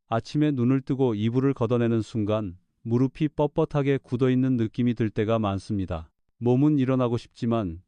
아침에 눈을 뜨고 이불을 걷어내는 순간 무릎이 뻣뻣하게 굳어있는 느낌이 들 때가 많습니다. 몸은 일어나고 싶지만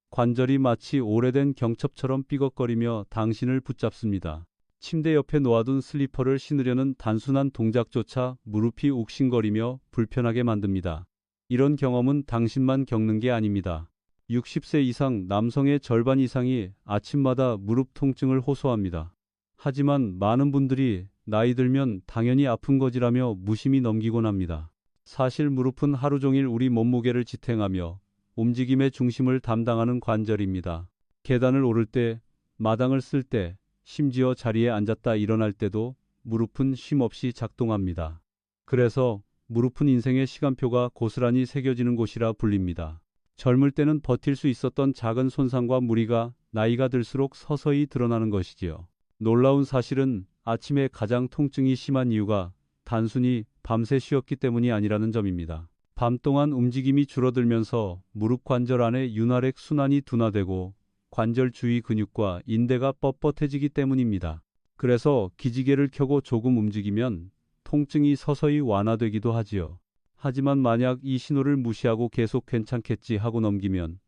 관절이 마치 오래된 경첩처럼 삐걱거리며 당신을 붙잡습니다. 침대 옆에 놓아둔 슬리퍼를 신으려는 단순한 동작조차 무릎이 욱신거리며 불편하게 만듭니다. 이런 경험은 당신만 겪는 게 아닙니다. 60세 이상 남성의 절반 이상이 아침마다 무릎 통증을 호소합니다. 하지만 많은 분들이 나이 들면 당연히 아픈 거지라며 무심히 넘기곤 합니다. 사실 무릎은 하루 종일 우리 몸무게를 지탱하며 움직임의 중심을 담당하는 관절입니다. 계단을 오를 때, 마당을 쓸 때, 심지어 자리에 앉았다 일어날 때도 무릎은 쉼없이 작동합니다. 그래서 무릎은 인생의 시간표가 고스란히 새겨지는 곳이라 불립니다. 젊을 때는 버틸 수 있었던 작은 손상과 무리가 나이가 들수록 서서히 드러나는 것이지요. 놀라운 사실은 아침에 가장 통증이 심한 이유가 단순히 밤새 쉬었기 때문이 아니라는 점입니다. 밤 동안 움직임이 줄어들면서 무릎 관절 안에 윤활액 순환이 둔화되고 관절 주위 근육과 인대가 뻣뻣해지기 때문입니다. 그래서 기지개를 켜고 조금 움직이면 통증이 서서히 완화되기도 하지요. 하지만 만약 이 신호를 무시하고 계속 괜찮겠지 하고 넘기면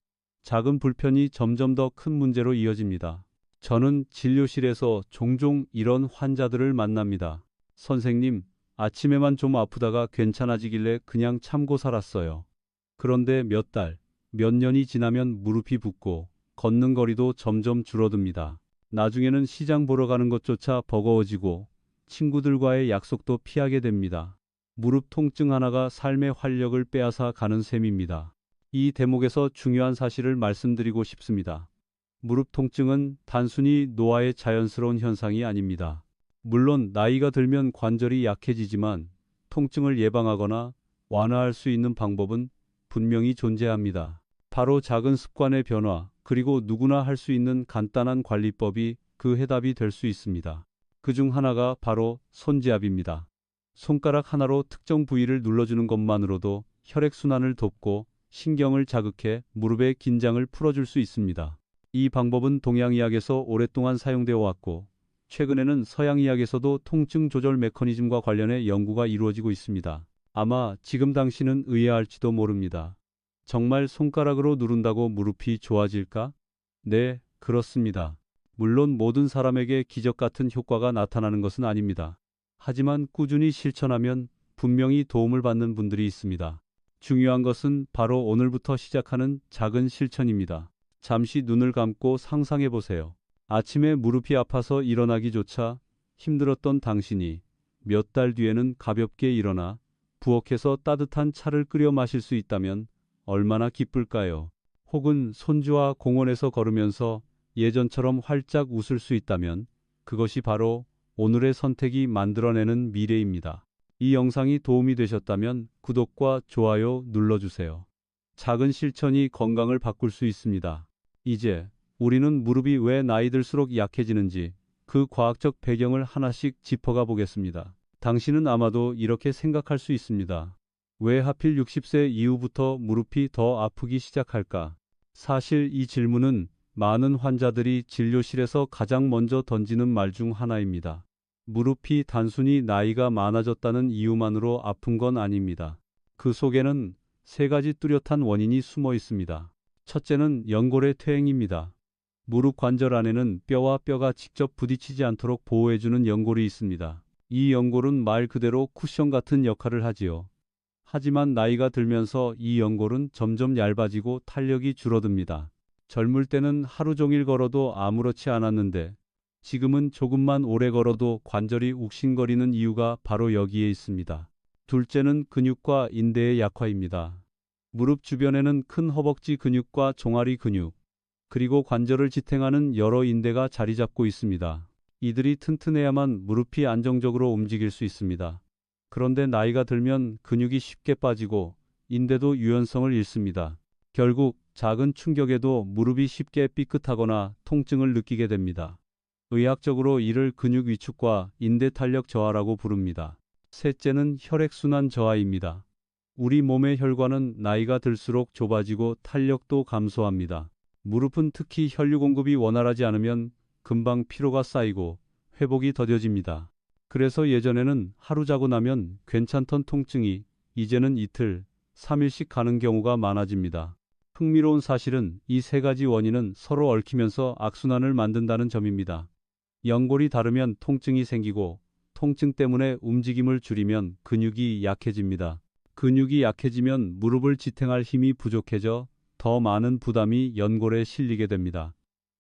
작은 불편이 점점 더 큰 문제로 이어집니다. 저는 진료실에서 종종 이런 환자들을 만납니다. 선생님, 아침에만 좀 아프다가 괜찮아지길래 그냥 참고 살았어요. 그런데 몇 달, 몇 년이 지나면 무릎이 붓고 걷는 거리도 점점 줄어듭니다. 나중에는 시장 보러 가는 것조차 버거워지고 친구들과의 약속도 피하게 됩니다. 무릎 통증 하나가 삶의 활력을 빼앗아 가는 셈입니다. 이 대목에서 중요한 사실을 말씀드리고 싶습니다. 무릎 통증은 단순히 노화의 자연스러운 현상이 아닙니다. 물론 나이가 들면 관절이 약해지지만 통증을 예방하거나 완화할 수 있는 방법은 분명히 존재합니다. 바로 작은 습관의 변화, 그리고 누구나 할 수 있는 간단한 관리법이 그 해답이 될 수 있습니다. 그중 하나가 바로 손지압입니다. 손가락 하나로 특정 부위를 눌러주는 것만으로도 혈액순환을 돕고 신경을 자극해 무릎의 긴장을 풀어줄 수 있습니다. 이 방법은 동양의학에서 오랫동안 사용되어 왔고 최근에는 서양의학에서도 통증 조절 메커니즘과 관련해 연구가 이루어지고 있습니다. 아마 지금 당신은 의아할지도 모릅니다. 정말 손가락으로 누른다고 무릎이 좋아질까? 네, 그렇습니다. 물론 모든 사람에게 기적 같은 효과가 나타나는 것은 아닙니다. 하지만 꾸준히 실천하면 분명히 도움을 받는 분들이 있습니다. 중요한 것은 바로 오늘부터 시작하는 작은 실천입니다. 잠시 눈을 감고 상상해 보세요. 아침에 무릎이 아파서 일어나기조차 힘들었던 당신이 몇 달 뒤에는 가볍게 일어나 부엌에서 따뜻한 차를 끓여 마실 수 있다면 얼마나 기쁠까요? 혹은 손주와 공원에서 걸으면서 예전처럼 활짝 웃을 수 있다면 그것이 바로 오늘의 선택이 만들어내는 미래입니다. 이 영상이 도움이 되셨다면 구독과 좋아요 눌러주세요. 작은 실천이 건강을 바꿀 수 있습니다. 이제 우리는 무릎이 왜 나이 들수록 약해지는지 그 과학적 배경을 하나씩 짚어가 보겠습니다. 당신은 아마도 이렇게 생각할 수 있습니다. 왜 하필 60세 이후부터 무릎이 더 아프기 시작할까? 사실 이 질문은 많은 환자들이 진료실에서 가장 먼저 던지는 말 중 하나입니다. 무릎이 단순히 나이가 많아졌다는 이유만으로 아픈 건 아닙니다. 그 속에는 세 가지 뚜렷한 원인이 숨어 있습니다. 첫째는 연골의 퇴행입니다. 무릎 관절 안에는 뼈와 뼈가 직접 부딪히지 않도록 보호해주는 연골이 있습니다. 이 연골은 말 그대로 쿠션 같은 역할을 하지요. 하지만 나이가 들면서 이 연골은 점점 얇아지고 탄력이 줄어듭니다. 젊을 때는 하루 종일 걸어도 아무렇지 않았는데 지금은 조금만 오래 걸어도 관절이 욱신거리는 이유가 바로 여기에 있습니다. 둘째는 근육과 인대의 약화입니다. 무릎 주변에는 큰 허벅지 근육과 종아리 근육, 그리고 관절을 지탱하는 여러 인대가 자리 잡고 있습니다. 이들이 튼튼해야만 무릎이 안정적으로 움직일 수 있습니다. 그런데 나이가 들면 근육이 쉽게 빠지고 인대도 유연성을 잃습니다. 결국 작은 충격에도 무릎이 쉽게 삐끗하거나 통증을 느끼게 됩니다. 의학적으로 이를 근육 위축과 인대 탄력 저하라고 부릅니다. 셋째는 혈액순환 저하입니다. 우리 몸의 혈관은 나이가 들수록 좁아지고 탄력도 감소합니다. 무릎은 특히 혈류 공급이 원활하지 않으면 금방 피로가 쌓이고 회복이 더뎌집니다. 그래서 예전에는 하루 자고 나면 괜찮던 통증이 이제는 이틀, 3일씩 가는 경우가 많아집니다. 흥미로운 사실은 이 세 가지 원인은 서로 얽히면서 악순환을 만든다는 점입니다. 연골이 다르면 통증이 생기고 통증 때문에 움직임을 줄이면 근육이 약해집니다. 근육이 약해지면 무릎을 지탱할 힘이 부족해져 더 많은 부담이 연골에 실리게 됩니다.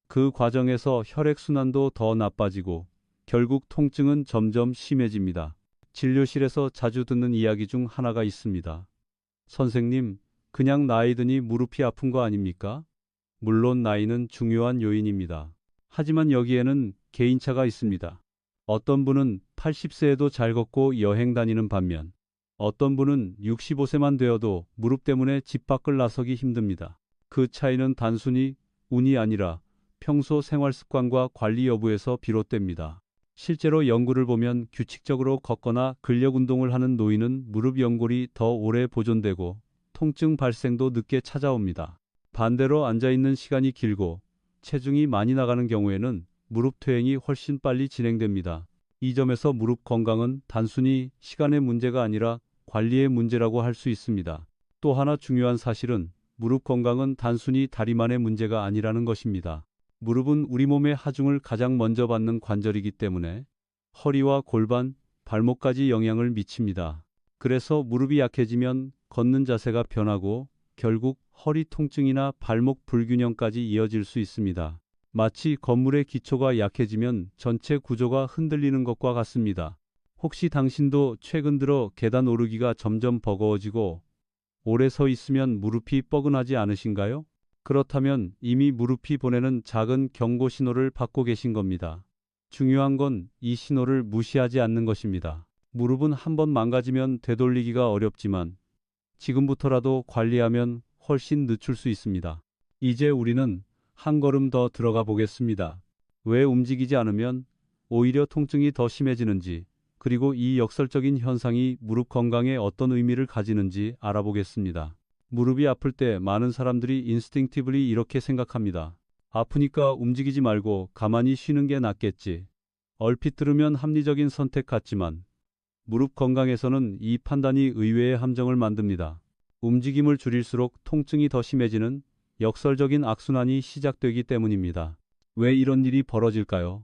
그 과정에서 혈액순환도 더 나빠지고 결국 통증은 점점 심해집니다. 진료실에서 자주 듣는 이야기 중 하나가 있습니다. 선생님, 그냥 나이 드니 무릎이 아픈 거 아닙니까? 물론 나이는 중요한 요인입니다. 하지만 여기에는 개인차가 있습니다. 어떤 분은 80세에도 잘 걷고 여행 다니는 반면 어떤 분은 65세만 되어도 무릎 때문에 집 밖을 나서기 힘듭니다. 그 차이는 단순히 운이 아니라 평소 생활 습관과 관리 여부에서 비롯됩니다. 실제로 연구를 보면 규칙적으로 걷거나 근력 운동을 하는 노인은 무릎 연골이 더 오래 보존되고 통증 발생도 늦게 찾아옵니다. 반대로 앉아있는 시간이 길고 체중이 많이 나가는 경우에는 무릎 퇴행이 훨씬 빨리 진행됩니다. 이 점에서 무릎 건강은 단순히 시간의 문제가 아니라 관리의 문제라고 할 수 있습니다. 또 하나 중요한 사실은 무릎 건강은 단순히 다리만의 문제가 아니라는 것입니다. 무릎은 우리 몸의 하중을 가장 먼저 받는 관절이기 때문에 허리와 골반, 발목까지 영향을 미칩니다. 그래서 무릎이 약해지면 걷는 자세가 변하고 결국 허리 통증이나 발목 불균형까지 이어질 수 있습니다. 마치 건물의 기초가 약해지면 전체 구조가 흔들리는 것과 같습니다. 혹시 당신도 최근 들어 계단 오르기가 점점 버거워지고 오래 서 있으면 무릎이 뻐근하지 않으신가요? 그렇다면 이미 무릎이 보내는 작은 경고 신호를 받고 계신 겁니다. 중요한 건 이 신호를 무시하지 않는 것입니다. 무릎은 한번 망가지면 되돌리기가 어렵지만 지금부터라도 관리하면 훨씬 늦출 수 있습니다. 이제 우리는 한 걸음 더 들어가 보겠습니다. 왜 움직이지 않으면 오히려 통증이 더 심해지는지, 그리고 이 역설적인 현상이 무릎 건강에 어떤 의미를 가지는지 알아보겠습니다. 무릎이 아플 때 많은 사람들이 인스팅티브리 이렇게 생각합니다. 아프니까 움직이지 말고 가만히 쉬는 게 낫겠지. 얼핏 들으면 합리적인 선택 같지만 무릎 건강에서는 이 판단이 의외의 함정을 만듭니다. 움직임을 줄일수록 통증이 더 심해지는 역설적인 악순환이 시작되기 때문입니다. 왜 이런 일이 벌어질까요?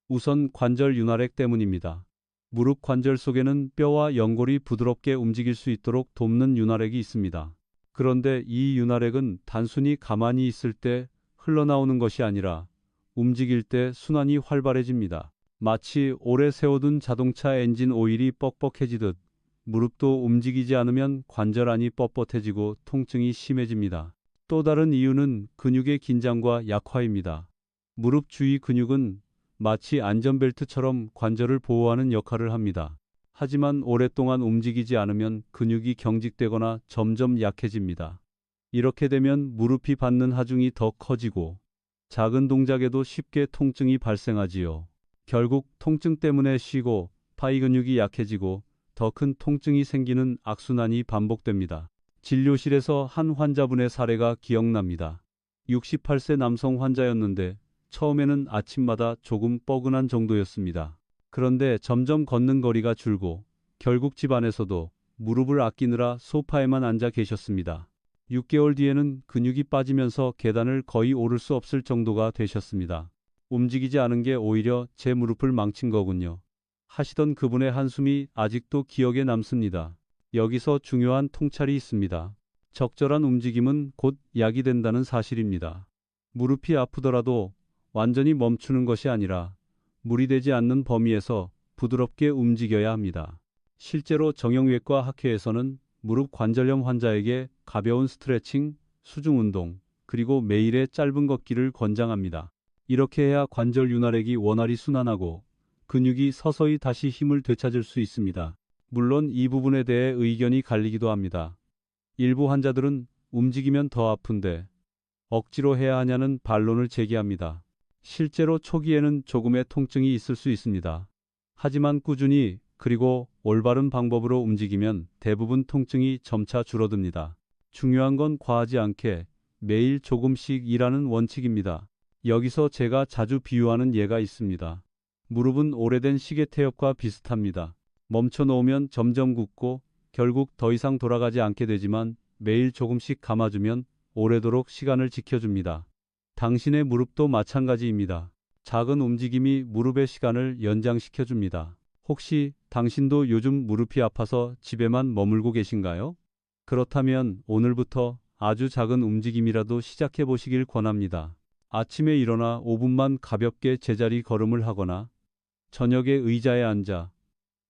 우선 관절 윤활액 때문입니다. 무릎 관절 속에는 뼈와 연골이 부드럽게 움직일 수 있도록 돕는 윤활액이 있습니다. 그런데 이 윤활액은 단순히 가만히 있을 때 흘러나오는 것이 아니라 움직일 때 순환이 활발해집니다. 마치 오래 세워둔 자동차 엔진 오일이 뻑뻑해지듯 무릎도 움직이지 않으면 관절 안이 뻣뻣해지고 통증이 심해집니다. 또 다른 이유는 근육의 긴장과 약화입니다. 무릎 주위 근육은 마치 안전벨트처럼 관절을 보호하는 역할을 합니다. 하지만 오랫동안 움직이지 않으면 근육이 경직되거나 점점 약해집니다. 이렇게 되면 무릎이 받는 하중이 더 커지고 작은 동작에도 쉽게 통증이 발생하지요. 결국 통증 때문에 쉬고 파이 근육이 약해지고 더 큰 통증이 생기는 악순환이 반복됩니다. 진료실에서 한 환자분의 사례가 기억납니다. 68세 남성 환자였는데 처음에는 아침마다 조금 뻐근한 정도였습니다. 그런데 점점 걷는 거리가 줄고 결국 집 안에서도 무릎을 아끼느라 소파에만 앉아 계셨습니다. 6개월 뒤에는 근육이 빠지면서 계단을 거의 오를 수 없을 정도가 되셨습니다. 움직이지 않은 게 오히려 제 무릎을 망친 거군요. 하시던 그분의 한숨이 아직도 기억에 남습니다. 여기서 중요한 통찰이 있습니다. 적절한 움직임은 곧 약이 된다는 사실입니다. 무릎이 아프더라도 완전히 멈추는 것이 아니라 무리되지 않는 범위에서 부드럽게 움직여야 합니다. 실제로 정형외과 학회에서는 무릎 관절염 환자에게 가벼운 스트레칭, 수중 운동, 그리고 매일의 짧은 걷기를 권장합니다. 이렇게 해야 관절 윤활액이 원활히 순환하고 근육이 서서히 다시 힘을 되찾을 수 있습니다. 물론 이 부분에 대해 의견이 갈리기도 합니다. 일부 환자들은 움직이면 더 아픈데 억지로 해야 하냐는 반론을 제기합니다. 실제로 초기에는 조금의 통증이 있을 수 있습니다. 하지만 꾸준히 그리고 올바른 방법으로 움직이면 대부분 통증이 점차 줄어듭니다. 중요한 건 과하지 않게 매일 조금씩 이라는 원칙입니다. 여기서 제가 자주 비유하는 예가 있습니다. 무릎은 오래된 시계 태엽과 비슷합니다. 멈춰 놓으면 점점 굳고 결국 더 이상 돌아가지 않게 되지만 매일 조금씩 감아주면 오래도록 시간을 지켜줍니다. 당신의 무릎도 마찬가지입니다. 작은 움직임이 무릎의 시간을 연장시켜줍니다. 혹시 당신도 요즘 무릎이 아파서 집에만 머물고 계신가요? 그렇다면 오늘부터 아주 작은 움직임이라도 시작해 보시길 권합니다. 아침에 일어나 5분만 가볍게 제자리 걸음을 하거나 저녁에 의자에 앉아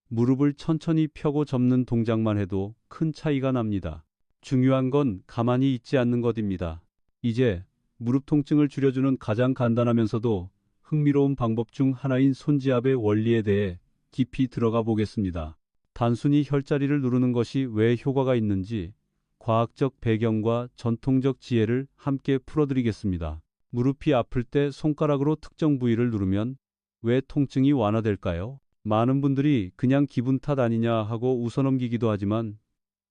무릎을 천천히 펴고 접는 동작만 해도 큰 차이가 납니다. 중요한 건 가만히 있지 않는 것입니다. 이제 무릎 통증을 줄여주는 가장 간단하면서도 흥미로운 방법 중 하나인 손지압의 원리에 대해 깊이 들어가 보겠습니다. 단순히 혈자리를 누르는 것이 왜 효과가 있는지 과학적 배경과 전통적 지혜를 함께 풀어드리겠습니다. 무릎이 아플 때 손가락으로 특정 부위를 누르면 왜 통증이 완화될까요? 많은 분들이 그냥 기분 탓 아니냐 하고 웃어넘기기도 하지만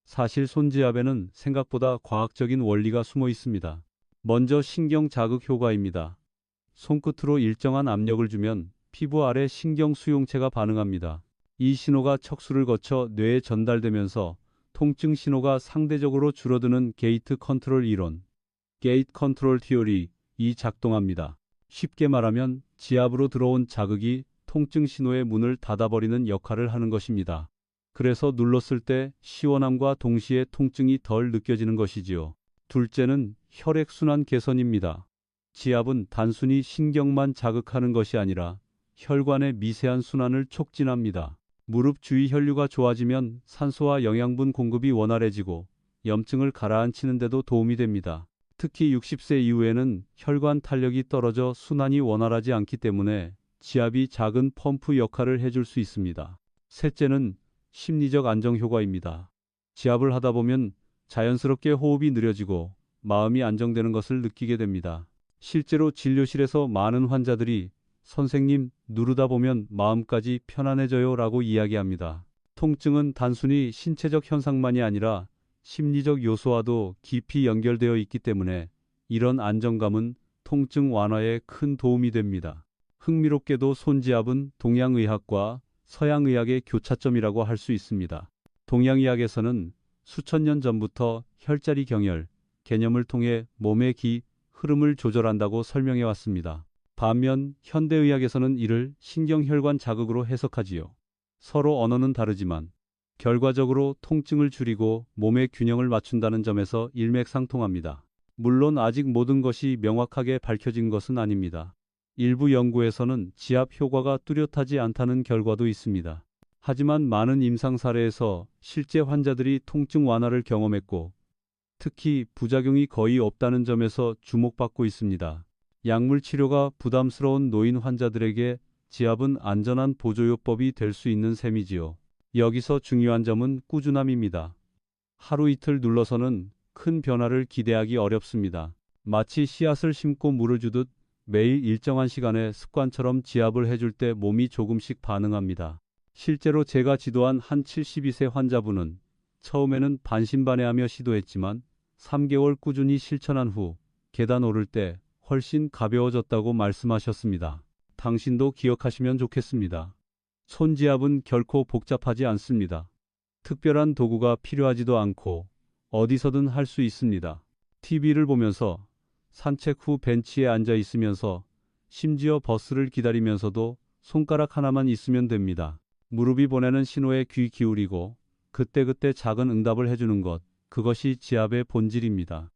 사실 손지압에는 생각보다 과학적인 원리가 숨어 있습니다. 먼저 신경 자극 효과입니다. 손끝으로 일정한 압력을 주면 피부 아래 신경 수용체가 반응합니다. 이 신호가 척수를 거쳐 뇌에 전달되면서 통증 신호가 상대적으로 줄어드는 게이트 컨트롤 이론, 게이트 컨트롤 티오리, 이 작동합니다. 쉽게 말하면 지압으로 들어온 자극이 통증 신호의 문을 닫아버리는 역할을 하는 것입니다. 그래서 눌렀을 때 시원함과 동시에 통증이 덜 느껴지는 것이지요. 둘째는 혈액순환 개선입니다. 지압은 단순히 신경만 자극하는 것이 아니라 혈관의 미세한 순환을 촉진합니다. 무릎 주위 혈류가 좋아지면 산소와 영양분 공급이 원활해지고 염증을 가라앉히는 데도 도움이 됩니다. 특히 60세 이후에는 혈관 탄력이 떨어져 순환이 원활하지 않기 때문에 지압이 작은 펌프 역할을 해줄 수 있습니다. 셋째는 심리적 안정 효과입니다. 지압을 하다 보면 자연스럽게 호흡이 느려지고 마음이 안정되는 것을 느끼게 됩니다. 실제로 진료실에서 많은 환자들이 선생님, 누르다 보면 마음까지 편안해져요 라고 이야기합니다. 통증은 단순히 신체적 현상만이 아니라 심리적 요소와도 깊이 연결되어 있기 때문에 이런 안정감은 통증 완화에 큰 도움이 됩니다. 흥미롭게도 손지압은 동양의학과 서양의학의 교차점이라고 할 수 있습니다. 동양의학에서는 수천 년 전부터 혈자리 경혈 개념을 통해 몸의 기, 흐름을 조절한다고 설명해 왔습니다. 반면 현대의학에서는 이를 신경혈관 자극으로 해석하지요. 서로 언어는 다르지만 결과적으로 통증을 줄이고 몸의 균형을 맞춘다는 점에서 일맥상통합니다. 물론 아직 모든 것이 명확하게 밝혀진 것은 아닙니다. 일부 연구에서는 지압 효과가 뚜렷하지 않다는 결과도 있습니다. 하지만 많은 임상 사례에서 실제 환자들이 통증 완화를 경험했고 특히 부작용이 거의 없다는 점에서 주목받고 있습니다. 약물 치료가 부담스러운 노인 환자들에게 지압은 안전한 보조요법이 될 수 있는 셈이지요. 여기서 중요한 점은 꾸준함입니다. 하루 이틀 눌러서는 큰 변화를 기대하기 어렵습니다. 마치 씨앗을 심고 물을 주듯 매일 일정한 시간에 습관처럼 지압을 해줄 때 몸이 조금씩 반응합니다. 실제로 제가 지도한 한 72세 환자분은 처음에는 반신반의하며 시도했지만 3개월 꾸준히 실천한 후 계단 오를 때 훨씬 가벼워졌다고 말씀하셨습니다. 당신도 기억하시면 좋겠습니다. 손지압은 결코 복잡하지 않습니다. 특별한 도구가 필요하지도 않고 어디서든 할 수 있습니다. TV를 보면서 산책 후 벤치에 앉아 있으면서 심지어 버스를 기다리면서도 손가락 하나만 있으면 됩니다. 무릎이 보내는 신호에 귀 기울이고 그때그때 작은 응답을 해주는 것, 그것이 지압의 본질입니다.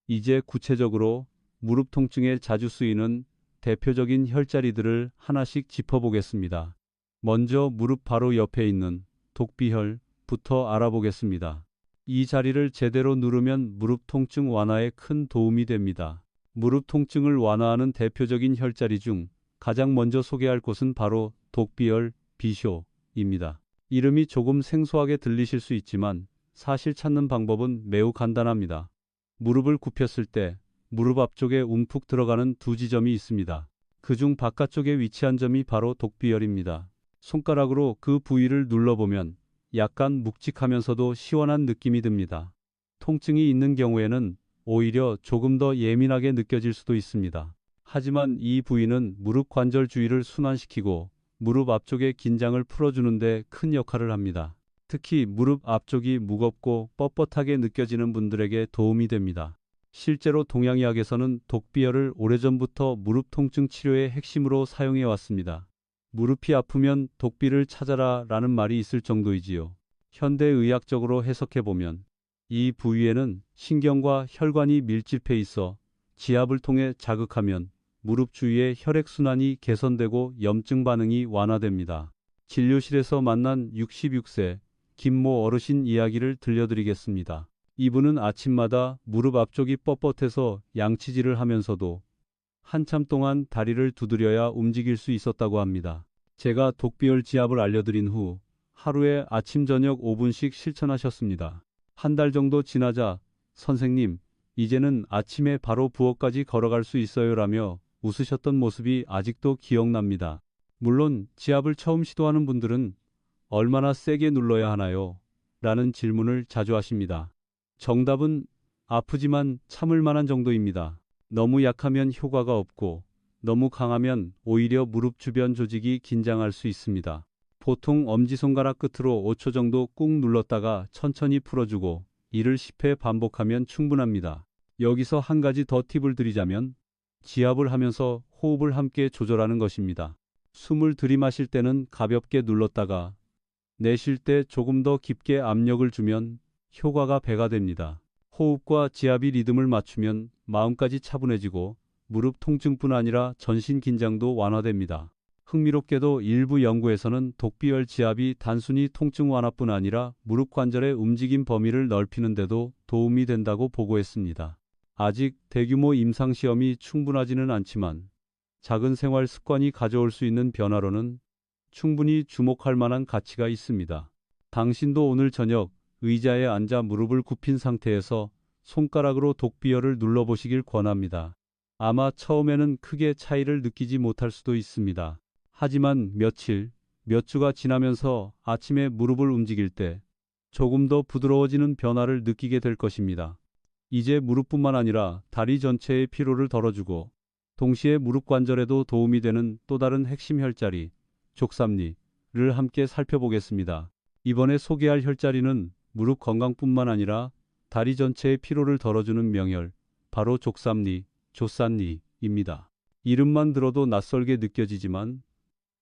이제 구체적으로 무릎 통증에 자주 쓰이는 대표적인 혈자리들을 하나씩 짚어보겠습니다. 먼저 무릎 바로 옆에 있는 독비혈부터 알아보겠습니다. 이 자리를 제대로 누르면 무릎 통증 완화에 큰 도움이 됩니다. 무릎 통증을 완화하는 대표적인 혈자리 중 가장 먼저 소개할 곳은 바로 독비혈, 비쇼입니다. 이름이 조금 생소하게 들리실 수 있지만 사실 찾는 방법은 매우 간단합니다. 무릎을 굽혔을 때 무릎 앞쪽에 움푹 들어가는 두 지점이 있습니다. 그중 바깥쪽에 위치한 점이 바로 독비혈입니다. 손가락으로 그 부위를 눌러보면 약간 묵직하면서도 시원한 느낌이 듭니다. 통증이 있는 경우에는 오히려 조금 더 예민하게 느껴질 수도 있습니다. 하지만 이 부위는 무릎 관절 주위를 순환시키고 무릎 앞쪽의 긴장을 풀어주는 데 큰 역할을 합니다. 특히 무릎 앞쪽이 무겁고 뻣뻣하게 느껴지는 분들에게 도움이 됩니다. 실제로 동양의학에서는 독비열을 오래전부터 무릎 통증 치료의 핵심으로 사용해 왔습니다. 무릎이 아프면 독비를 찾아라 라는 말이 있을 정도이지요. 현대의학적으로 해석해보면 이 부위에는 신경과 혈관이 밀집해 있어 지압을 통해 자극하면 무릎 주위의 혈액순환이 개선되고 염증 반응이 완화됩니다. 진료실에서 만난 66세 김모 어르신 이야기를 들려드리겠습니다. 이분은 아침마다 무릎 앞쪽이 뻣뻣해서 양치질을 하면서도 한참 동안 다리를 두드려야 움직일 수 있었다고 합니다. 제가 독비열 지압을 알려드린 후 하루에 아침 저녁 5분씩 실천하셨습니다. 한 달 정도 지나자 선생님, 이제는 아침에 바로 부엌까지 걸어갈 수 있어요라며 웃으셨던 모습이 아직도 기억납니다. 물론 지압을 처음 시도하는 분들은 얼마나 세게 눌러야 하나요? 라는 질문을 자주 하십니다. 정답은 아프지만 참을 만한 정도입니다. 너무 약하면 효과가 없고 너무 강하면 오히려 무릎 주변 조직이 긴장할 수 있습니다. 보통 엄지손가락 끝으로 5초 정도 꾹 눌렀다가 천천히 풀어주고 이를 10회 반복하면 충분합니다. 여기서 한 가지 더 팁을 드리자면 지압을 하면서 호흡을 함께 조절하는 것입니다. 숨을 들이마실 때는 가볍게 눌렀다가 내쉴 때 조금 더 깊게 압력을 주면 효과가 배가 됩니다. 호흡과 지압이 리듬을 맞추면 마음까지 차분해지고 무릎 통증뿐 아니라 전신 긴장도 완화됩니다. 흥미롭게도 일부 연구에서는 독비열 지압이 단순히 통증 완화뿐 아니라 무릎 관절의 움직임 범위를 넓히는 데도 도움이 된다고 보고했습니다. 아직 대규모 임상시험이 충분하지는 않지만 작은 생활 습관이 가져올 수 있는 변화로는 충분히 주목할 만한 가치가 있습니다. 당신도 오늘 저녁 의자에 앉아 무릎을 굽힌 상태에서 손가락으로 독비열을 눌러보시길 권합니다. 아마 처음에는 크게 차이를 느끼지 못할 수도 있습니다. 하지만 며칠, 몇 주가 지나면서 아침에 무릎을 움직일 때 조금 더 부드러워지는 변화를 느끼게 될 것입니다. 이제 무릎뿐만 아니라 다리 전체의 피로를 덜어주고 동시에 무릎 관절에도 도움이 되는 또 다른 핵심 혈자리, 족삼리를 함께 살펴보겠습니다. 이번에 소개할 혈자리는 무릎 건강뿐만 아니라 다리 전체의 피로를 덜어주는 명혈, 바로 족삼리, 조산리입니다. 이름만 들어도 낯설게 느껴지지만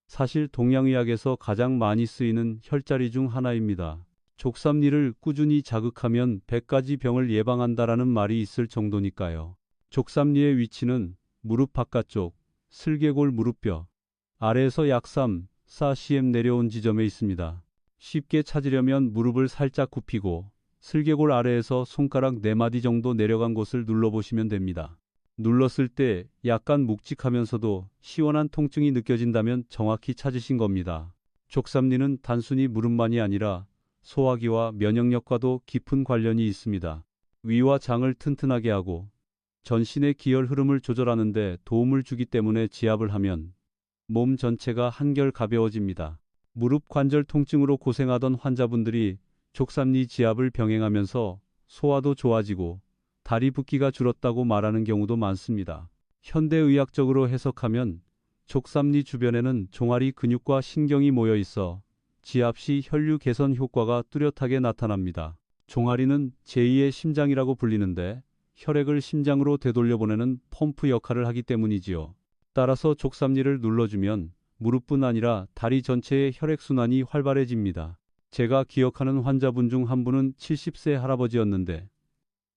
사실 동양의학에서 가장 많이 쓰이는 혈자리 중 하나입니다. 족삼리를 꾸준히 자극하면 100가지 병을 예방한다라는 말이 있을 정도니까요. 족삼리의 위치는 무릎 바깥쪽, 슬개골 무릎뼈 아래에서 약 3, 4cm 내려온 지점에 있습니다. 쉽게 찾으려면 무릎을 살짝 굽히고 슬개골 아래에서 손가락 4마디 정도 내려간 곳을 눌러보시면 됩니다. 눌렀을 때 약간 묵직하면서도 시원한 통증이 느껴진다면 정확히 찾으신 겁니다. 족삼리는 단순히 무릎만이 아니라 소화기와 면역력과도 깊은 관련이 있습니다. 위와 장을 튼튼하게 하고 전신의 기혈 흐름을 조절하는 데 도움을 주기 때문에 지압을 하면 몸 전체가 한결 가벼워집니다. 무릎 관절 통증으로 고생하던 환자분들이 족삼리 지압을 병행하면서 소화도 좋아지고 다리 붓기가 줄었다고 말하는 경우도 많습니다. 현대의학적으로 해석하면 족삼리 주변에는 종아리 근육과 신경이 모여 있어 지압 시 혈류 개선 효과가 뚜렷하게 나타납니다. 종아리는 제2의 심장이라고 불리는데 혈액을 심장으로 되돌려보내는 펌프 역할을 하기 때문이지요. 따라서 족삼리를 눌러주면 무릎뿐 아니라 다리 전체의 혈액순환이 활발해집니다. 제가 기억하는 환자분 중 한 분은 70세 할아버지였는데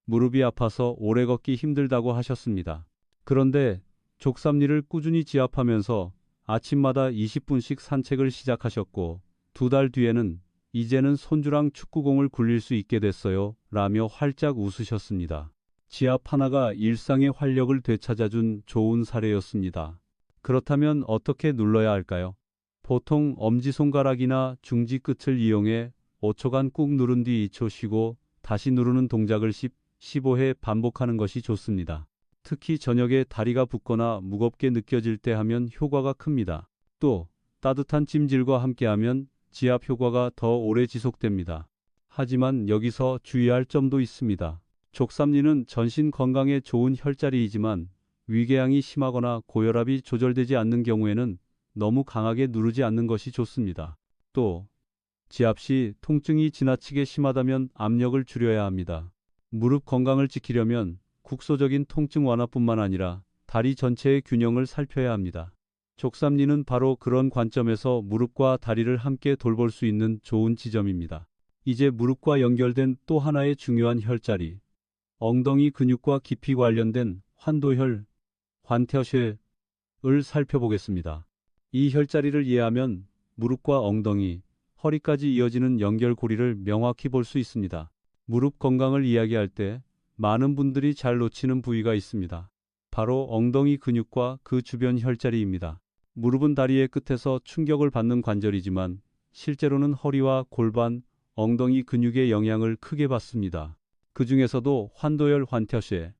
무릎이 아파서 오래 걷기 힘들다고 하셨습니다. 그런데 족삼리를 꾸준히 지압하면서 아침마다 20분씩 산책을 시작하셨고 2달 뒤에는 이제는 손주랑 축구공을 굴릴 수 있게 됐어요 라며 활짝 웃으셨습니다. 지압 하나가 일상의 활력을 되찾아준 좋은 사례였습니다. 그렇다면 어떻게 눌러야 할까요? 보통 엄지손가락이나 중지 끝을 이용해 5초간 꾹 누른 뒤 2초 쉬고 다시 누르는 동작을 15회 반복하는 것이 좋습니다. 특히 저녁에 다리가 붓거나 무겁게 느껴질 때 하면 효과가 큽니다. 또 따뜻한 찜질과 함께하면 지압 효과가 더 오래 지속됩니다. 하지만 여기서 주의할 점도 있습니다. 족삼리는 전신 건강에 좋은 혈자리이지만 위궤양이 심하거나 고혈압이 조절되지 않는 경우에는 너무 강하게 누르지 않는 것이 좋습니다. 또 지압 시 통증이 지나치게 심하다면 압력을 줄여야 합니다. 무릎 건강을 지키려면 국소적인 통증 완화뿐만 아니라 다리 전체의 균형을 살펴야 합니다. 족삼리는 바로 그런 관점에서 무릎과 다리를 함께 돌볼 수 있는 좋은 지점입니다. 이제 무릎과 연결된 또 하나의 중요한 혈자리, 엉덩이 근육과 깊이 관련된 환도혈, 환태혈을 살펴보겠습니다. 이 혈자리를 이해하면 무릎과 엉덩이, 허리까지 이어지는 연결고리를 명확히 볼 수 있습니다. 무릎 건강을 이야기할 때 많은 분들이 잘 놓치는 부위가 있습니다. 바로 엉덩이 근육과 그 주변 혈자리입니다. 무릎은 다리의 끝에서 충격을 받는 관절이지만 실제로는 허리와 골반, 엉덩이 근육의 영향을 크게 받습니다. 그 중에서도 환도혈 환태혈,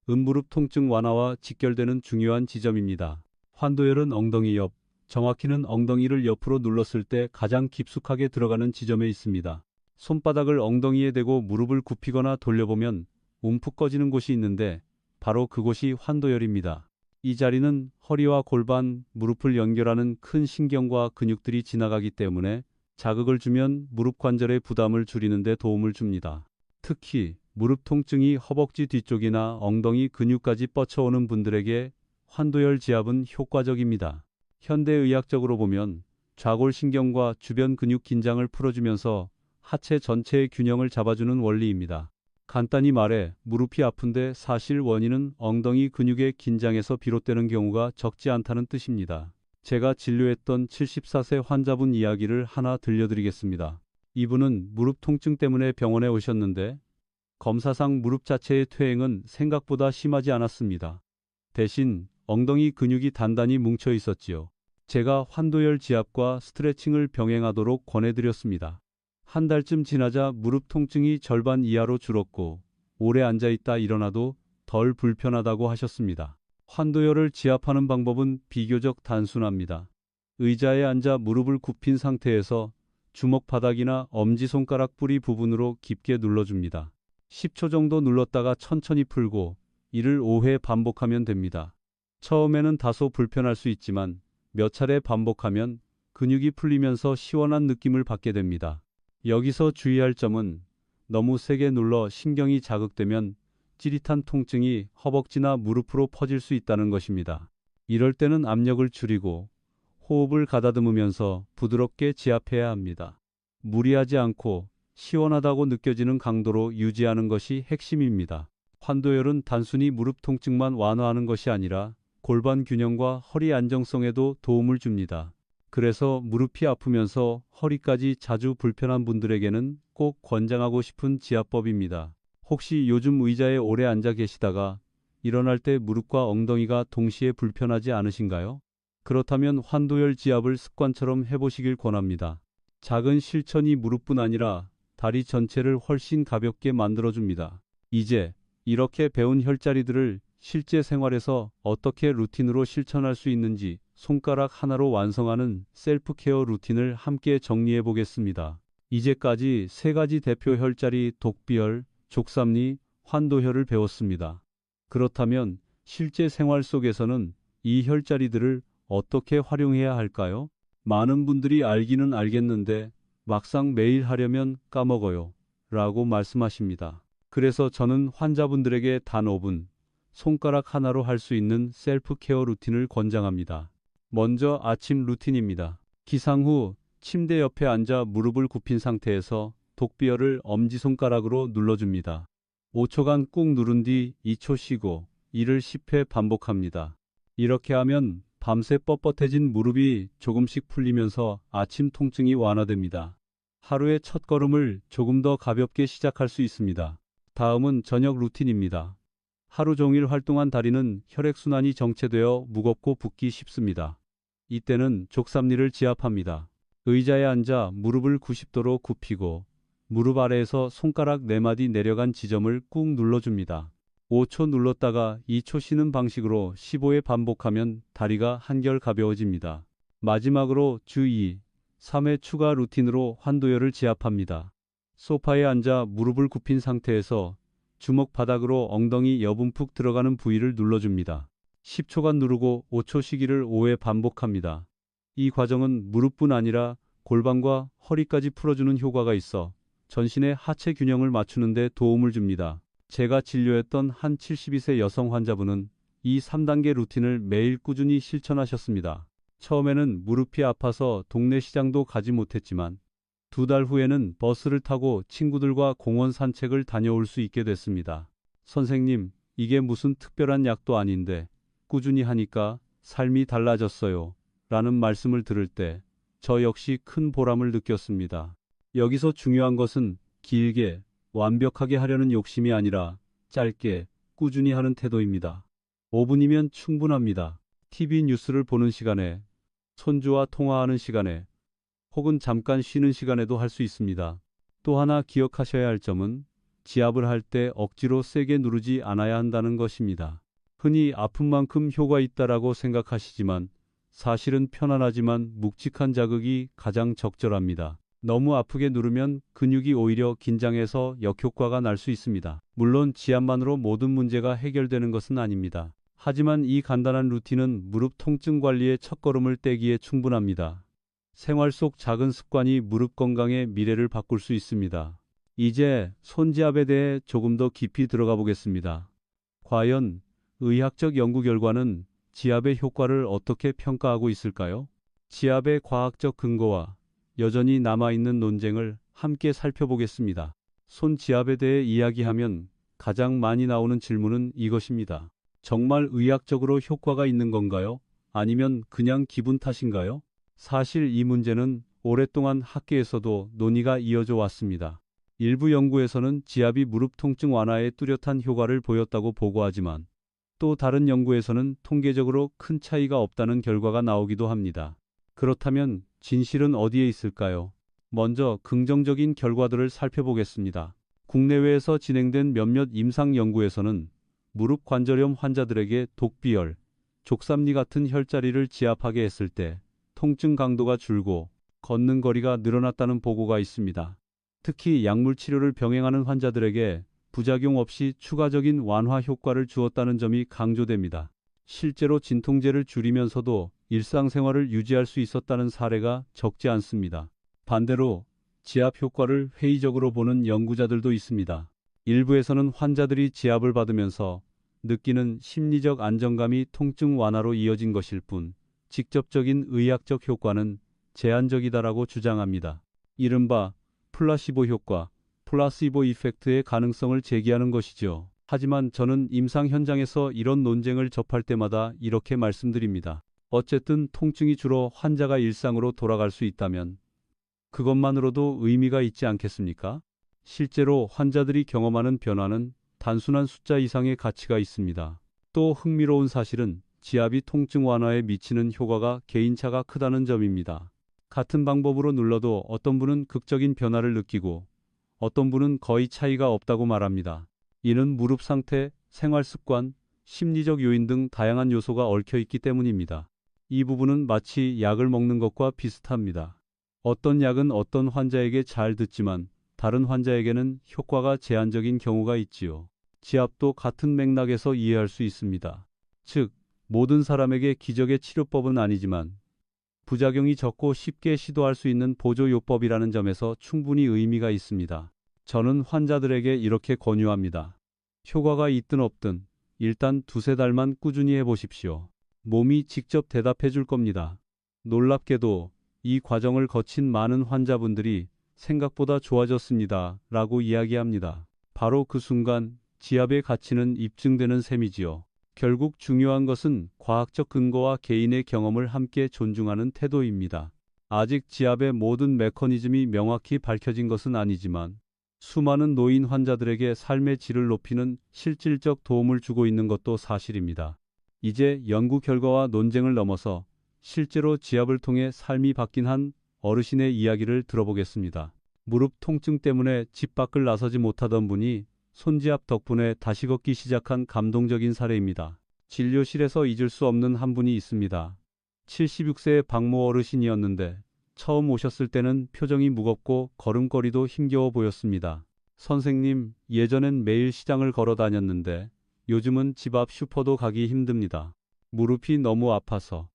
음무릎 통증 완화와 직결되는 중요한 지점입니다. 환도혈은 엉덩이 옆, 정확히는 엉덩이를 옆으로 눌렀을 때 가장 깊숙하게 들어가는 지점에 있습니다. 손바닥을 엉덩이에 대고 무릎을 굽히거나 돌려보면 움푹 꺼지는 곳이 있는데 바로 그곳이 환도혈입니다. 이 자리는 허리와 골반, 무릎을 연결하는 큰 신경과 근육들이 지나가기 때문에 자극을 주면 무릎 관절의 부담을 줄이는 데 도움을 줍니다. 특히 무릎 통증이 허벅지 뒤쪽이나 엉덩이 근육까지 뻗쳐오는 분들에게 환도혈 지압은 효과적입니다. 현대의학적으로 보면 좌골신경과 주변 근육 긴장을 풀어주면서 하체 전체의 균형을 잡아주는 원리입니다. 간단히 말해 무릎이 아픈데 사실 원인은 엉덩이 근육의 긴장에서 비롯되는 경우가 적지 않다는 뜻입니다. 제가 진료했던 74세 환자분 이야기를 하나 들려드리겠습니다. 이분은 무릎 통증 때문에 병원에 오셨는데 검사상 무릎 자체의 퇴행은 생각보다 심하지 않았습니다. 대신 엉덩이 근육이 단단히 뭉쳐 있었지요. 제가 환도혈 지압과 스트레칭을 병행하도록 권해드렸습니다. 한 달쯤 지나자 무릎 통증이 절반 이하로 줄었고 오래 앉아있다 일어나도 덜 불편하다고 하셨습니다. 환도혈을 지압하는 방법은 비교적 단순합니다. 의자에 앉아 무릎을 굽힌 상태에서 주먹 바닥이나 엄지손가락 뿌리 부분으로 깊게 눌러줍니다. 10초 정도 눌렀다가 천천히 풀고 이를 5회 반복하면 됩니다. 처음에는 다소 불편할 수 있지만 몇 차례 반복하면 근육이 풀리면서 시원한 느낌을 받게 됩니다. 여기서 주의할 점은 너무 세게 눌러 신경이 자극되면 찌릿한 통증이 허벅지나 무릎으로 퍼질 수 있다는 것입니다. 이럴 때는 압력을 줄이고 호흡을 가다듬으면서 부드럽게 지압해야 합니다. 무리하지 않고 시원하다고 느껴지는 강도로 유지하는 것이 핵심입니다. 환도혈은 단순히 무릎 통증만 완화하는 것이 아니라 골반 균형과 허리 안정성에도 도움을 줍니다. 그래서 무릎이 아프면서 허리까지 자주 불편한 분들에게는 꼭 권장하고 싶은 지압법입니다. 혹시 요즘 의자에 오래 앉아 계시다가 일어날 때 무릎과 엉덩이가 동시에 불편하지 않으신가요? 그렇다면 환도혈 지압을 습관처럼 해보시길 권합니다. 작은 실천이 무릎뿐 아니라 다리 전체를 훨씬 가볍게 만들어줍니다. 이제 이렇게 배운 혈자리들을 실제 생활에서 어떻게 루틴으로 실천할 수 있는지 손가락 하나로 완성하는 셀프 케어 루틴을 함께 정리해 보겠습니다. 이제까지 세 가지 대표 혈자리 독비혈, 족삼리, 환도혈을 배웠습니다. 그렇다면 실제 생활 속에서는 이 혈자리들을 어떻게 활용해야 할까요? 많은 분들이 알기는 알겠는데 막상 매일 하려면 까먹어요. 라고 말씀하십니다. 그래서 저는 환자분들에게 단 5분, 손가락 하나로 할 수 있는 셀프 케어 루틴을 권장합니다. 먼저 아침 루틴입니다. 기상 후 침대 옆에 앉아 무릎을 굽힌 상태에서 독비혈을 엄지손가락으로 눌러줍니다. 5초간 꾹 누른 뒤 2초 쉬고 이를 10회 반복합니다. 이렇게 하면 밤새 뻣뻣해진 무릎이 조금씩 풀리면서 아침 통증이 완화됩니다. 하루의 첫 걸음을 조금 더 가볍게 시작할 수 있습니다. 다음은 저녁 루틴입니다. 하루 종일 활동한 다리는 혈액순환이 정체되어 무겁고 붓기 쉽습니다. 이때는 족삼리를 지압합니다. 의자에 앉아 무릎을 90도로 굽히고 무릎 아래에서 손가락 4마디 내려간 지점을 꾹 눌러줍니다. 5초 눌렀다가 2초 쉬는 방식으로 15회 반복하면 다리가 한결 가벼워집니다. 마지막으로 주 2, 3회 추가 루틴으로 환도혈을 지압합니다. 소파에 앉아 무릎을 굽힌 상태에서 주먹 바닥으로 엉덩이 여분푹 들어가는 부위를 눌러줍니다. 10초간 누르고 5초 쉬기를 5회 반복합니다. 이 과정은 무릎뿐 아니라 골반과 허리까지 풀어주는 효과가 있어 전신의 하체 균형을 맞추는 데 도움을 줍니다. 제가 진료했던 한 72세 여성 환자분은 이 3단계 루틴을 매일 꾸준히 실천하셨습니다. 처음에는 무릎이 아파서 동네 시장도 가지 못했지만 2달 후에는 버스를 타고 친구들과 공원 산책을 다녀올 수 있게 됐습니다. 선생님, 이게 무슨 특별한 약도 아닌데 꾸준히 하니까 삶이 달라졌어요. 라는 말씀을 들을 때 저 역시 큰 보람을 느꼈습니다. 여기서 중요한 것은 길게, 완벽하게 하려는 욕심이 아니라 짧게, 꾸준히 하는 태도입니다. 5분이면 충분합니다. TV 뉴스를 보는 시간에, 손주와 통화하는 시간에, 혹은 잠깐 쉬는 시간에도 할 수 있습니다. 또 하나 기억하셔야 할 점은 지압을 할 때 억지로 세게 누르지 않아야 한다는 것입니다. 흔히 아픈 만큼 효과 있다라고 생각하시지만 사실은 편안하지만 묵직한 자극이 가장 적절합니다. 너무 아프게 누르면 근육이 오히려 긴장해서 역효과가 날 수 있습니다. 물론 지압만으로 모든 문제가 해결되는 것은 아닙니다. 하지만 이 간단한 루틴은 무릎 통증 관리의 첫걸음을 떼기에 충분합니다. 생활 속 작은 습관이 무릎 건강의 미래를 바꿀 수 있습니다. 이제 손지압에 대해 조금 더 깊이 들어가 보겠습니다. 과연 의학적 연구 결과는 지압의 효과를 어떻게 평가하고 있을까요? 지압의 과학적 근거와 여전히 남아있는 논쟁을 함께 살펴보겠습니다. 손지압에 대해 이야기하면 가장 많이 나오는 질문은 이것입니다. 정말 의학적으로 효과가 있는 건가요? 아니면 그냥 기분 탓인가요? 사실 이 문제는 오랫동안 학계에서도 논의가 이어져 왔습니다. 일부 연구에서는 지압이 무릎 통증 완화에 뚜렷한 효과를 보였다고 보고하지만 또 다른 연구에서는 통계적으로 큰 차이가 없다는 결과가 나오기도 합니다. 그렇다면 진실은 어디에 있을까요? 먼저 긍정적인 결과들을 살펴보겠습니다. 국내외에서 진행된 몇몇 임상 연구에서는 무릎 관절염 환자들에게 독비열, 족삼리 같은 혈자리를 지압하게 했을 때 통증 강도가 줄고 걷는 거리가 늘어났다는 보고가 있습니다. 특히 약물 치료를 병행하는 환자들에게 부작용 없이 추가적인 완화 효과를 주었다는 점이 강조됩니다. 실제로 진통제를 줄이면서도 일상생활을 유지할 수 있었다는 사례가 적지 않습니다. 반대로 지압 효과를 회의적으로 보는 연구자들도 있습니다. 일부에서는 환자들이 지압을 받으면서 느끼는 심리적 안정감이 통증 완화로 이어진 것일 뿐 직접적인 의학적 효과는 제한적이다라고 주장합니다. 이른바 플라시보 효과, 플라시보 이펙트의 가능성을 제기하는 것이죠. 하지만 저는 임상 현장에서 이런 논쟁을 접할 때마다 이렇게 말씀드립니다. 어쨌든 통증이 줄어 환자가 일상으로 돌아갈 수 있다면 그것만으로도 의미가 있지 않겠습니까? 실제로 환자들이 경험하는 변화는 단순한 숫자 이상의 가치가 있습니다. 또 흥미로운 사실은 지압이 통증 완화에 미치는 효과가 개인차가 크다는 점입니다. 같은 방법으로 눌러도 어떤 분은 극적인 변화를 느끼고 어떤 분은 거의 차이가 없다고 말합니다. 이는 무릎 상태, 생활 습관, 심리적 요인 등 다양한 요소가 얽혀 있기 때문입니다. 이 부분은 마치 약을 먹는 것과 비슷합니다. 어떤 약은 어떤 환자에게 잘 듣지만 다른 환자에게는 효과가 제한적인 경우가 있지요. 지압도 같은 맥락에서 이해할 수 있습니다. 즉, 모든 사람에게 기적의 치료법은 아니지만 부작용이 적고 쉽게 시도할 수 있는 보조요법이라는 점에서 충분히 의미가 있습니다. 저는 환자들에게 이렇게 권유합니다. 효과가 있든 없든 일단 2~3달만 꾸준히 해보십시오. 몸이 직접 대답해 줄 겁니다. 놀랍게도 이 과정을 거친 많은 환자분들이 생각보다 좋아졌습니다. 라고 이야기합니다. 바로 그 순간 지압의 가치는 입증되는 셈이지요. 결국 중요한 것은 과학적 근거와 개인의 경험을 함께 존중하는 태도입니다. 아직 지압의 모든 메커니즘이 명확히 밝혀진 것은 아니지만 수많은 노인 환자들에게 삶의 질을 높이는 실질적 도움을 주고 있는 것도 사실입니다. 이제 연구 결과와 논쟁을 넘어서 실제로 지압을 통해 삶이 바뀐 한 어르신의 이야기를 들어보겠습니다. 무릎 통증 때문에 집 밖을 나서지 못하던 분이 손지압 덕분에 다시 걷기 시작한 감동적인 사례입니다. 진료실에서 잊을 수 없는 한 분이 있습니다. 76세의 박모 어르신이었는데 처음 오셨을 때는 표정이 무겁고 걸음걸이도 힘겨워 보였습니다. 선생님, 예전엔 매일 시장을 걸어 다녔는데 요즘은 집 앞 슈퍼도 가기 힘듭니다. 무릎이 너무 아파서.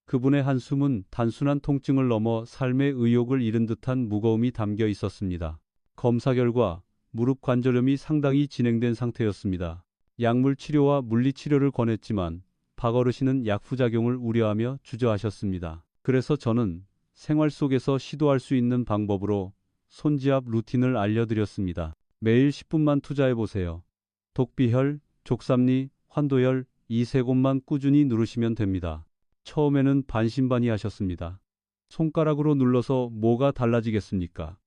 그분의 한숨은 단순한 통증을 넘어 삶의 의욕을 잃은 듯한 무거움이 담겨 있었습니다. 검사 결과 무릎 관절염이 상당히 진행된 상태였습니다. 약물 치료와 물리 치료를 권했지만 박 어르신은 약부작용을 우려하며 주저하셨습니다. 그래서 저는 생활 속에서 시도할 수 있는 방법으로 손지압 루틴을 알려드렸습니다. 매일 10분만 투자해보세요. 독비혈, 족삼리, 환도혈 이 세 곳만 꾸준히 누르시면 됩니다. 처음에는 반신반의하셨습니다. 손가락으로 눌러서 뭐가 달라지겠습니까?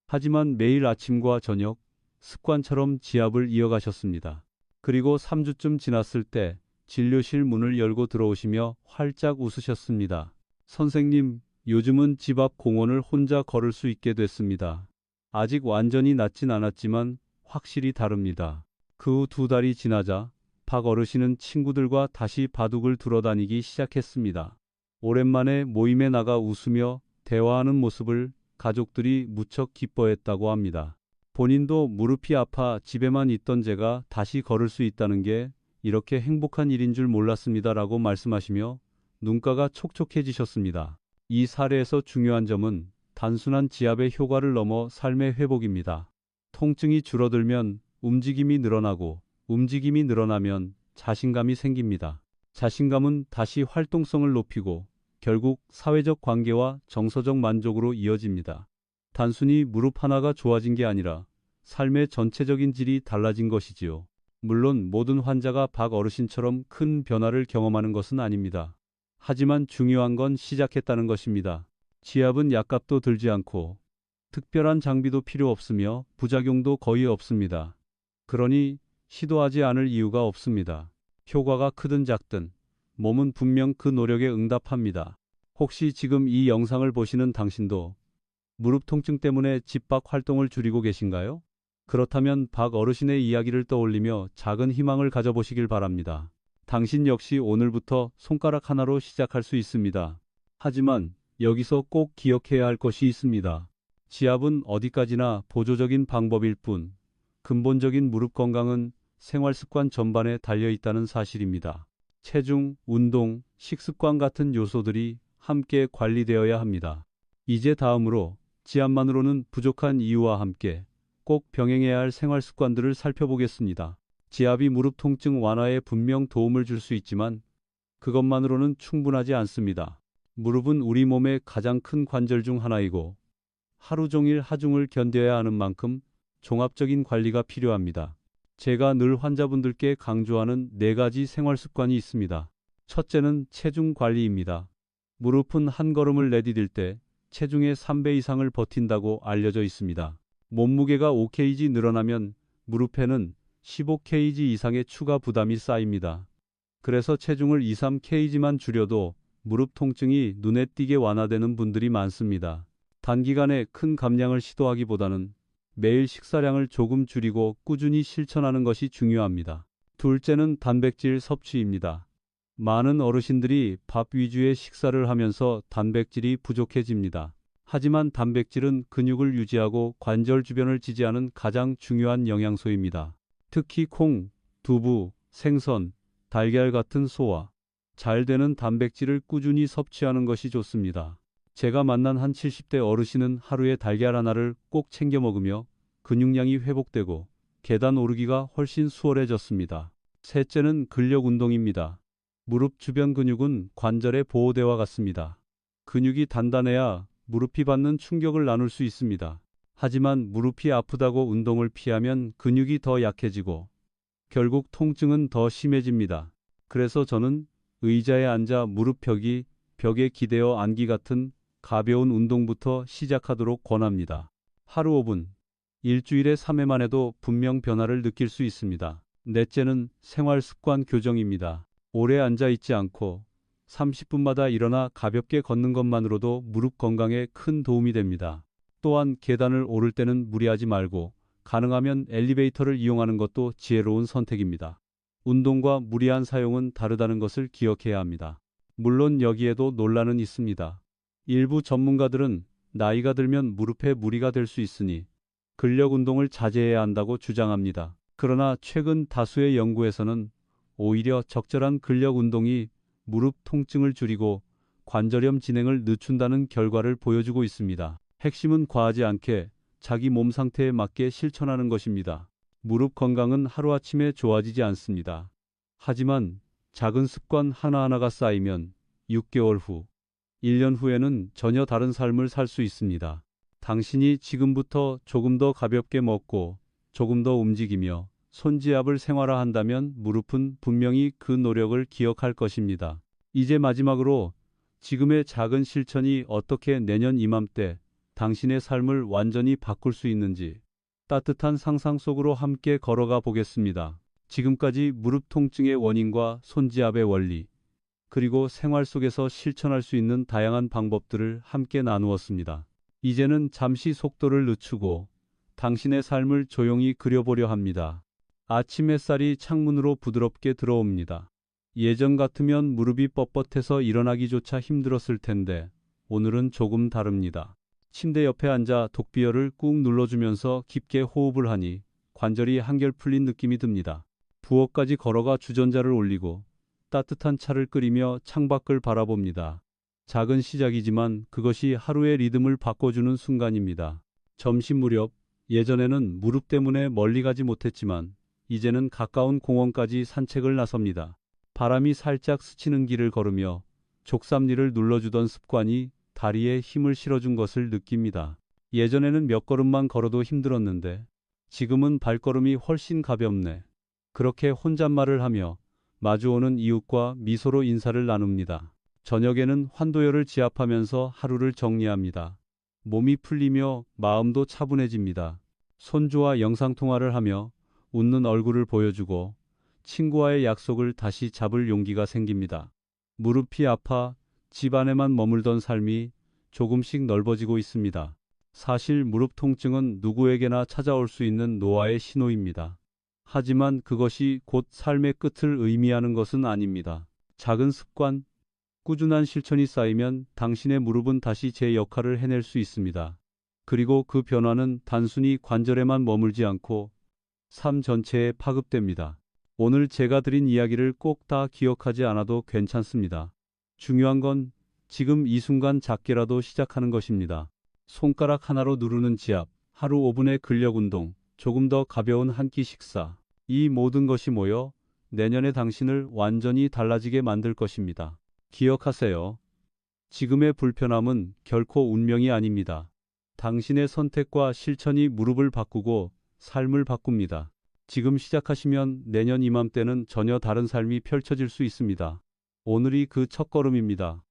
하지만 매일 아침과 저녁 습관처럼 지압을 이어가셨습니다. 그리고 3주쯤 지났을 때 진료실 문을 열고 들어오시며 활짝 웃으셨습니다. 선생님, 요즘은 집 앞 공원을 혼자 걸을 수 있게 됐습니다. 아직 완전히 낫진 않았지만 확실히 다릅니다. 그 후 2달이 지나자 박 어르신은 친구들과 다시 바둑을 두러 다니기 시작했습니다. 오랜만에 모임에 나가 웃으며 대화하는 모습을 가족들이 무척 기뻐했다고 합니다. 본인도 무릎이 아파 집에만 있던 제가 다시 걸을 수 있다는 게 이렇게 행복한 일인 줄 몰랐습니다라고 말씀하시며 눈가가 촉촉해지셨습니다. 이 사례에서 중요한 점은 단순한 지압의 효과를 넘어 삶의 회복입니다. 통증이 줄어들면 움직임이 늘어나고 움직임이 늘어나면 자신감이 생깁니다. 자신감은 다시 활동성을 높이고 결국 사회적 관계와 정서적 만족으로 이어집니다. 단순히 무릎 하나가 좋아진 게 아니라 삶의 전체적인 질이 달라진 것이지요. 물론 모든 환자가 박 어르신처럼 큰 변화를 경험하는 것은 아닙니다. 하지만 중요한 건 시작했다는 것입니다. 지압은 약값도 들지 않고 특별한 장비도 필요 없으며 부작용도 거의 없습니다. 그러니 시도하지 않을 이유가 없습니다. 효과가 크든 작든 몸은 분명 그 노력에 응답합니다. 혹시 지금 이 영상을 보시는 당신도 무릎 통증 때문에 집 밖 활동을 줄이고 계신가요? 그렇다면 박 어르신의 이야기를 떠올리며 작은 희망을 가져보시길 바랍니다. 당신 역시 오늘부터 손가락 하나로 시작할 수 있습니다. 하지만 여기서 꼭 기억해야 할 것이 있습니다. 지압은 어디까지나 보조적인 방법일 뿐 근본적인 무릎 건강은 생활 습관 전반에 달려 있다는 사실입니다. 체중, 운동, 식습관 같은 요소들이 함께 관리되어야 합니다. 이제 다음으로 지압만으로는 부족한 이유와 함께 꼭 병행해야 할 생활 습관들을 살펴보겠습니다. 지압이 무릎 통증 완화에 분명 도움을 줄 수 있지만 그것만으로는 충분하지 않습니다. 무릎은 우리 몸의 가장 큰 관절 중 하나이고 하루 종일 하중을 견뎌야 하는 만큼 종합적인 관리가 필요합니다. 제가 늘 환자분들께 강조하는 4가지 생활 습관이 있습니다. 첫째는 체중 관리입니다. 무릎은 한 걸음을 내디딜 때 체중의 3배 이상을 버틴다고 알려져 있습니다. 몸무게가 5kg 늘어나면 무릎에는 15kg 이상의 추가 부담이 쌓입니다. 그래서 체중을 2-3kg만 줄여도 무릎 통증이 눈에 띄게 완화되는 분들이 많습니다. 단기간에 큰 감량을 시도하기보다는 매일 식사량을 조금 줄이고 꾸준히 실천하는 것이 중요합니다. 둘째는 단백질 섭취입니다. 많은 어르신들이 밥 위주의 식사를 하면서 단백질이 부족해집니다. 하지만 단백질은 근육을 유지하고 관절 주변을 지지하는 가장 중요한 영양소입니다. 특히 콩, 두부, 생선, 달걀 같은 소화 잘 되는 단백질을 꾸준히 섭취하는 것이 좋습니다. 제가 만난 한 70대 어르신은 하루에 달걀 하나를 꼭 챙겨 먹으며 근육량이 회복되고 계단 오르기가 훨씬 수월해졌습니다. 셋째는 근력 운동입니다. 무릎 주변 근육은 관절의 보호대와 같습니다. 근육이 단단해야 무릎이 받는 충격을 나눌 수 있습니다. 하지만 무릎이 아프다고 운동을 피하면 근육이 더 약해지고 결국 통증은 더 심해집니다. 그래서 저는 의자에 앉아 무릎 펴기, 벽에 기대어 앉기 같은 가벼운 운동부터 시작하도록 권합니다. 하루 5분, 일주일에 3회만 해도 분명 변화를 느낄 수 있습니다. 넷째는 생활 습관 교정입니다. 오래 앉아 있지 않고 30분마다 일어나 가볍게 걷는 것만으로도 무릎 건강에 큰 도움이 됩니다. 또한 계단을 오를 때는 무리하지 말고 가능하면 엘리베이터를 이용하는 것도 지혜로운 선택입니다. 운동과 무리한 사용은 다르다는 것을 기억해야 합니다. 물론 여기에도 논란은 있습니다. 일부 전문가들은 나이가 들면 무릎에 무리가 될 수 있으니 근력 운동을 자제해야 한다고 주장합니다. 그러나 최근 다수의 연구에서는 오히려 적절한 근력 운동이 무릎 통증을 줄이고 관절염 진행을 늦춘다는 결과를 보여주고 있습니다. 핵심은 과하지 않게 자기 몸 상태에 맞게 실천하는 것입니다. 무릎 건강은 하루아침에 좋아지지 않습니다. 하지만 작은 습관 하나하나가 쌓이면 6개월 후, 1년 후에는 전혀 다른 삶을 살 수 있습니다. 당신이 지금부터 조금 더 가볍게 먹고 조금 더 움직이며 손지압을 생활화한다면 무릎은 분명히 그 노력을 기억할 것입니다. 이제 마지막으로 지금의 작은 실천이 어떻게 내년 이맘때 당신의 삶을 완전히 바꿀 수 있는지 따뜻한 상상 속으로 함께 걸어가 보겠습니다. 지금까지 무릎 통증의 원인과 손지압의 원리, 그리고 생활 속에서 실천할 수 있는 다양한 방법들을 함께 나누었습니다. 이제는 잠시 속도를 늦추고 당신의 삶을 조용히 그려보려 합니다. 아침 햇살이 창문으로 부드럽게 들어옵니다. 예전 같으면 무릎이 뻣뻣해서 일어나기조차 힘들었을 텐데 오늘은 조금 다릅니다. 침대 옆에 앉아 독비열을 꾹 눌러주면서 깊게 호흡을 하니 관절이 한결 풀린 느낌이 듭니다. 부엌까지 걸어가 주전자를 올리고 따뜻한 차를 끓이며 창밖을 바라봅니다. 작은 시작이지만 그것이 하루의 리듬을 바꿔주는 순간입니다. 점심 무렵, 예전에는 무릎 때문에 멀리 가지 못했지만 이제는 가까운 공원까지 산책을 나섭니다. 바람이 살짝 스치는 길을 걸으며 족삼리를 눌러주던 습관이 다리에 힘을 실어준 것을 느낍니다. 예전에는 몇 걸음만 걸어도 힘들었는데 지금은 발걸음이 훨씬 가볍네. 그렇게 혼잣말을 하며 마주오는 이웃과 미소로 인사를 나눕니다. 저녁에는 환도열을 지압하면서 하루를 정리합니다. 몸이 풀리며 마음도 차분해집니다. 손주와 영상통화를 하며 웃는 얼굴을 보여주고 친구와의 약속을 다시 잡을 용기가 생깁니다. 무릎이 아파 집 안에만 머물던 삶이 조금씩 넓어지고 있습니다. 사실 무릎 통증은 누구에게나 찾아올 수 있는 노화의 신호입니다. 하지만 그것이 곧 삶의 끝을 의미하는 것은 아닙니다. 작은 습관, 꾸준한 실천이 쌓이면 당신의 무릎은 다시 제 역할을 해낼 수 있습니다. 그리고 그 변화는 단순히 관절에만 머물지 않고 삶 전체에 파급됩니다. 오늘 제가 드린 이야기를 꼭 다 기억하지 않아도 괜찮습니다. 중요한 건 지금 이 순간 작게라도 시작하는 것입니다. 손가락 하나로 누르는 지압, 하루 5분의 근력 운동, 조금 더 가벼운 한 끼 식사. 이 모든 것이 모여 내년의 당신을 완전히 달라지게 만들 것입니다. 기억하세요. 지금의 불편함은 결코 운명이 아닙니다. 당신의 선택과 실천이 무릎을 바꾸고 삶을 바꿉니다. 지금 시작하시면 내년 이맘때는 전혀 다른 삶이 펼쳐질 수 있습니다. 오늘이 그 첫걸음입니다.